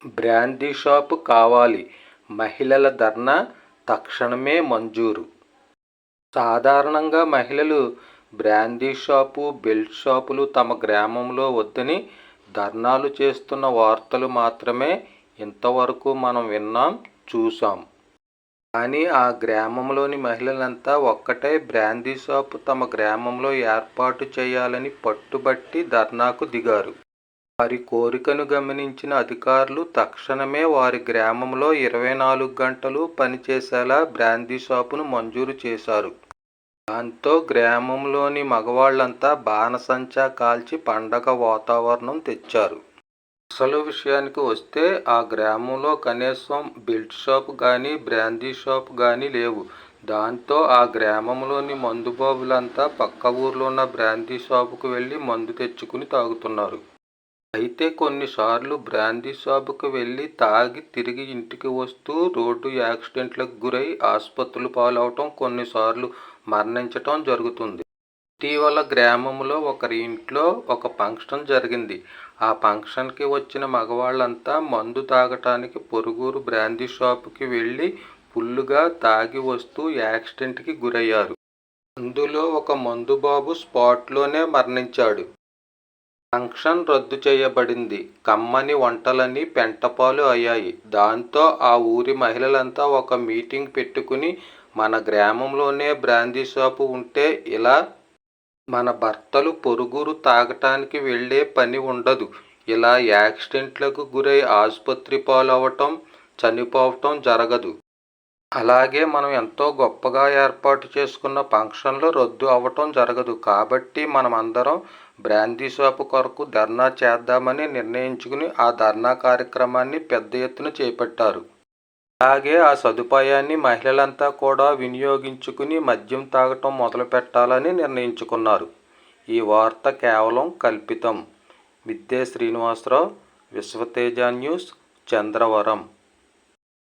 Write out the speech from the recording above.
Brandy shop కావాలి, మహిళల ధర్నా తక్షణమే మంజూరు. సాధారణంగా మహిళలు బ్రాందీ షాపు, బెల్ట్ షాపులు తమ గ్రామంలో వద్దని ధర్నాలు చేస్తున్న వార్తలు మాత్రమే ఇంతవరకు మనం విన్నాం, చూసాం. కానీ ఆ గ్రామంలోని మహిళలంతా ఒక్కటై బ్రాందీ షాపు తమ గ్రామంలో ఏర్పాటు చేయాలని పట్టుబట్టి ధర్నాకు దిగారు. వారి కోరికను గమనించిన అధికారులు తక్షణమే వారి గ్రామంలో 24 గంటలు పనిచేసేలా బ్రాందీ షాపును మంజూరు చేశారు. దాంతో గ్రామంలోని మగవాళ్లంతా బాణసంచా కాల్చి పండగ వాతావరణం తెచ్చారు. అసలు విషయానికి వస్తే ఆ గ్రామంలో కనీసం బెల్ట్ షాపు కానీ, బ్రాందీ షాపు కానీ లేవు. దాంతో ఆ గ్రామంలోని మందుబాబులంతా పక్క ఊర్లో ఉన్న బ్రాందీ షాపుకు వెళ్ళి మందు తెచ్చుకుని తాగుతున్నారు. అయితే కొన్నిసార్లు బ్రాందీ షాపుకు వెళ్ళి తాగి తిరిగి ఇంటికి వస్తూ రోడ్డు యాక్సిడెంట్లకు గురై ఆసుపత్రుల పాలవటం, కొన్నిసార్లు మరణించటం జరుగుతుంది. ఇటీవల గ్రామంలో ఒకరి ఇంట్లో ఒక ఫంక్షన్ జరిగింది. ఆ ఫంక్షన్కి వచ్చిన మగవాళ్ళంతా మందు తాగటానికి పొరుగురు బ్రాందీ షాపుకి వెళ్ళి ఫుల్లుగా తాగి వస్తూ యాక్సిడెంట్కి గురయ్యారు. అందులో ఒక మందుబాబు స్పాట్లోనే మరణించాడు. ఫంక్షన్ రద్దు చేయబడింది. కమ్మని వంటలన్నీ పెంటపాలు అయ్యాయి. దాంతో ఆ ఊరి మహిళలంతా ఒక మీటింగ్ పెట్టుకుని, మన గ్రామంలోనే బ్రాందీ షాపు ఉంటే ఇలా మన భర్తలు పొరుగురు తాగటానికి వెళ్ళే పని ఉండదు. ఇలా యాక్సిడెంట్లకు గురై ఆసుపత్రి పాలవటం, చనిపోవటం జరగదు. అలాగే మనం ఎంతో గొప్పగా ఏర్పాటు చేసుకున్న ఫంక్షన్లు రద్దు అవ్వటం జరగదు. కాబట్టి మనమందరం బ్రాందీ షాపు కొరకు ధర్నా చేద్దామని నిర్ణయించుకుని ఆ ధర్నా కార్యక్రమాన్ని పెద్ద ఎత్తున చేపట్టారు. అలాగే ఆ సదుపాయాన్ని మహిళలంతా కూడా వినియోగించుకుని మద్యం తాగటం మొదలుపెట్టాలని నిర్ణయించుకున్నారు. ఈ వార్త కేవలం కల్పితం. మిద్దె శ్రీనివాసరావు, విశ్వతేజ న్యూస్, చంద్రవరం.